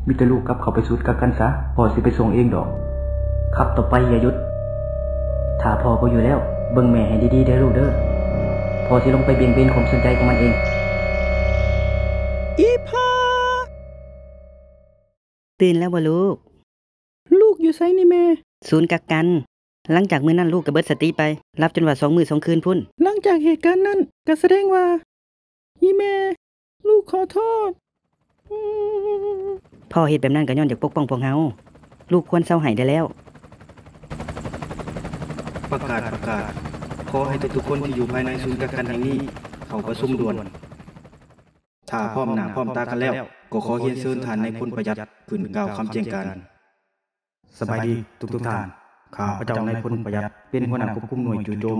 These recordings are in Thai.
มีแต่ลูกกลับเข้าไปสูดกักกันซะพ่อสิไปส่งเองดอกครับต่อไปอย่าหยุดถ้าพ่อบ่อยู่แล้วเบิ่งแม่ให้ดีๆเด้อลูกเด้อพ่อสิลงไปเบี่ยงเบนความสนใจของมันเองอีพ่อตื่นแล้วบ่ลูกอยู่ไสนี่แม่ศูนย์กักกันหลังจากมื้อนั้นลูกก็เบิดสติไปรับจนว่า2 มื้อ 2 คืนพุ่นหลังจากเหตุการณ์นั้นก็แสดงว่าอีแม่ลูกขอโทษพ่อเฮ็ดแบบนั้นก็ย้อนอยากปกป้องพวกเฮาลูกควรเซาให้ได้แล้วประกาศขอให้ทุกคนที่อยู่ภายในศูนย์กักกันแห่งนี้เข้าประชุมด่วนถ้าพร้อมหน้าพร้อมตากันแล้วก็ขอเรียนเชิญท่านนายพลประหยัดขึ้นกล่าวคำแจ้งการสบายดีทุกท่านข้าพเจ้านายพลประหยัดเป็นหัวหน้าควบคุมหน่วยจู่โจม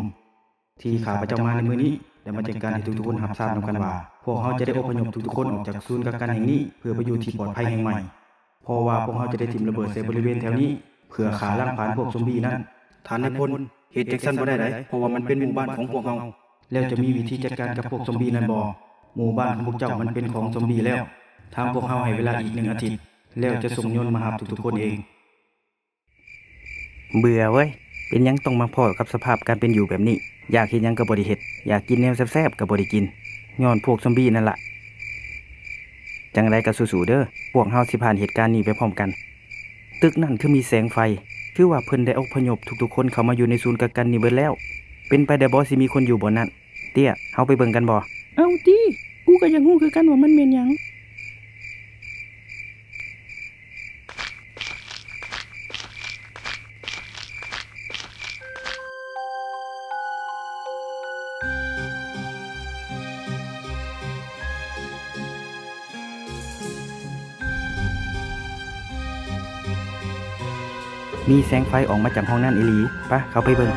ที่ข้าพเจ้ามาในมื้อนี้และมาแจ้งการให้ทุกคนรับทราบนำกันว่าพวกเฮาจะได้อพยพทุกคนออกจากศูนย์กักกันแห่งนี้เพื่อไปอยู่ที่ปลอดภัยแห่งใหม่เพราะว่าพวกเฮาจะได้ทิ่มระเบิดใส่บริเวณแถวนี้เพื่อฆ่าล้างผลาญพวกซอมบี้นั้นท่านนายพลเหตุจังซั่นบ่ได้เพราะว่ามันเป็นหมู่บ้านของพวกเฮาแล้วจะมีวิธีจัดการกับพวกซอมบี้นั้นบ่หมู่บ้านของพวกเจ้ามันเป็นของซอมบี้แล้วทางพวกเฮาให้เวลาอีก1 อาทิตย์แล้วจะส่งยนต์มาหาทุกคนเองเบื่อเว้ยเป็นยังต้องมาพ้อกับสภาพการเป็นอยู่แบบนี้อยากเฮ็ดหยังก็บ่ได้เฮ็ดอยากกินแนวแซ่บๆก็บ่ได้กินย้อนพวกซอมบี้นั่นล่ะจังไดก็สู้ๆเด้อพวกเฮาสิผ่านเหตุการณ์นี้ไปพร้อมกันตึกนั่นคือมีแสงไฟคือว่าเพิ่นได้อพยพทุกๆคนเข้ามาอยู่ในศูนย์กักกันนี่เบิดแล้วเป็นไปได้บ่สิมีคนอยู่บนนั้นเตี้ยเฮาไปเบิ่งกันบ่เอาติกูก็อยากรู้คือกันว่ามันแม่นหยังมีแสงไฟออกมาจากห้องนั่นอีหลีปะเข้าไปเบิ่ง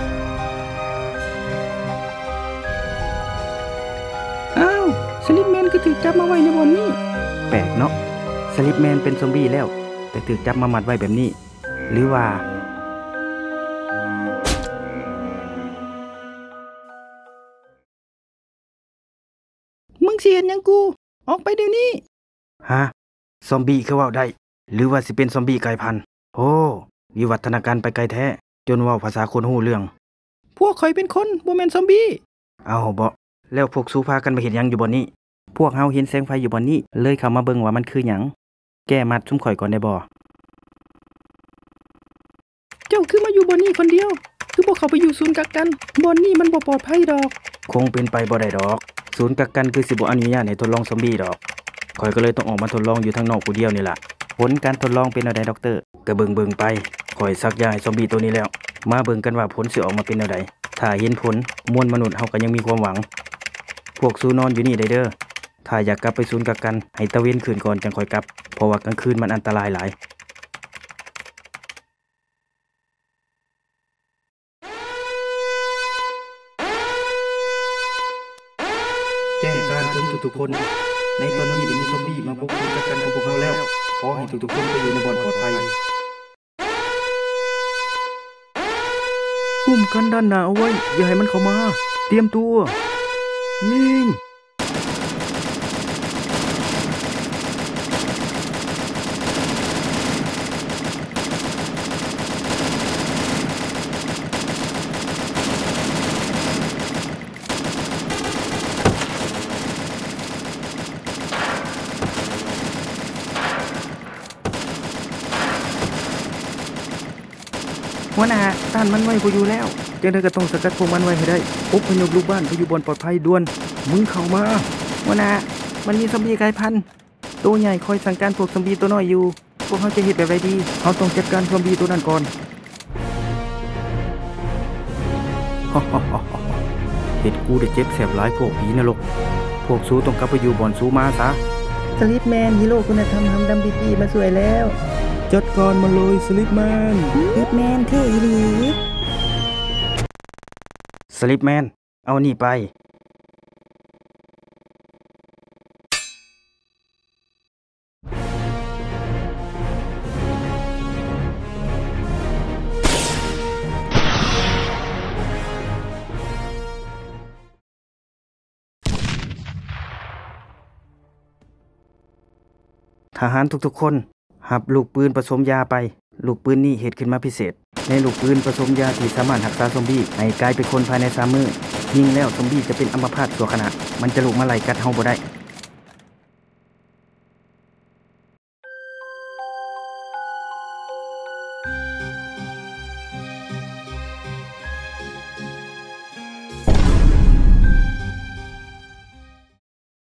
อ้าวสลิปแมนก็ถูกจับมาไว้ในบ่อนนี้แปลกเนาะสลิปแมนเป็นซอมบี้แล้วแต่ถูกจับมามัดไว้แบบนี้หรือว่ามึงสิเฮ็ดหยังกูออกไปเดี๋ยวนี้ฮะซอมบี้คือเว้าได้หรือว่าสิเป็นซอมบี้กลายพันธุ์โอ้วิวัฒนาการไปไกลแท้จนเว้าภาษาคนฮู้เรื่องพวกข่อยเป็นคนบ่แม่นซอมบี้เอาบ่แล้วพวกสู้พากันไปเฮ็ดหยังอยู่บ่นี้พวกเฮาเห็นแสงไฟอยู่บ่นี้เลยเข้ามาเบิ่งว่ามันคือหยังแก้มัดซุมข่อยก่อนได้บ่เจ้าคือมาอยู่บ่นี้คนเดียวคือบ่เข้าไปอยู่ศูนย์กักกันบ่นี้มันบ่ปลอดภัยดอกคงเป็นไปบ่ได้ดอกศูนย์กักกันคือสิบ่อนุญาตให้ทดลองซอมบี้ดอกข่อยก็เลยต้องออกมาทดลองอยู่ทางนอกผู้เดียวนี่ล่ะผลการทดลองเป็นแนวใดด็อกเตอร์ก็เบิ่งไปข่อยซักยาให้ซอมบี้ตัวนี้แล้วมาเบิ่งกันว่าผลสิออกมาเป็นแนวใดถ้าเห็นผลมวลมนุษย์เฮาก็ยังมีความหวังพวกสู้นอนอยู่นี่ได้เด้อถ้าอยากกลับไปศูนย์กักกันให้ตะเวนคืนก่อนจังค่อยกลับเพราะว่ากลางคืนมันอันตรายหลายแจ้งการถึงทุกคนในตอนนี้ได้มีซอมบี้มาบุกศูนย์กักกันของพวกเฮาแล้วขอให้ทุกคนไปอยู่ในบ่อนปลอดภัยกุ่มกันด้านหน้าเอาไว้อย่าให้มันเข้ามาเตรียมตัวยิงหัวหน้าต้านมันไว้บ่อยู่แล้วจังได๋ก็ต้องสกัดพวกมันไว้ให้ได้อพยพลูกบ้านไปอยู่บนปลอดภัยด่วนมึงเข้ามาหัวหน้ามันมีซอมบี้กลายพันธุ์ตัวใหญ่คอยสั่งการพวกซอมบี้ตัวน้อยอยู่พวกเฮาจะเฮ็ดแบบใดดีเฮาต้องจัดการซอมบี้ตัวนั้นก่อนเฮ็ดกูได้เจ็บแสบหลายพวกผีนรกพวกสู้ต้องกลับไปอยู่บ่อนสู้มาซะสลิปแมนฮีโร่คุณธรรมทำดำปีๆมาสวยแล้วจัดการมาเลยสลิปแมนเท่อีหลีสลิปแมนเอานี่ไปทหารทุกๆคน หับลูกปืนผสมยาไปลูกปืนนี้เฮ็ดขึ้นมาพิเศษในลูกปืนผสมยาที่สามารถรักษาซอมบี้ให้กลายเป็นคนภายใน3 มื้อยิงแล้วซอมบี้จะเป็นอัมพาตชั่วขณะมันจะลุกมาไล่กัดเฮาบ่ได้